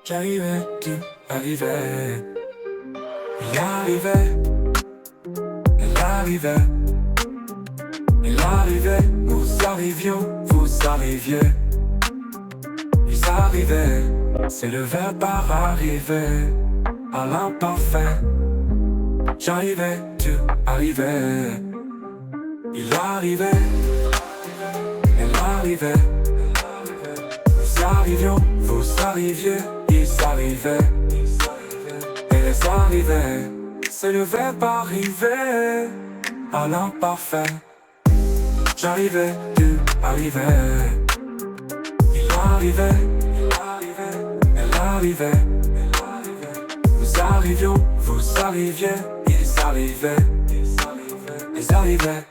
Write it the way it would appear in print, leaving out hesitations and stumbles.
J'arrivais, tu arrivais. Il arrivait, elle arrivait. Il arrivait, nous arrivions, vous arriviez. Ils arrivaient, c'est le verbe par arriver. À l'imparfait. J'arrivais, tu arrivais. Il arrivait, elle arrivait. Nous arrivions, vous arriviez. Ils arrivaient, et les arrivaient. C'est le verbe arriver. À l'imparfait. J'arrivais, tu arrivais. Il arrivait, elle arrivait. Nous arrivions, vous arriviez. Ils arrivaient, ils arrivaient.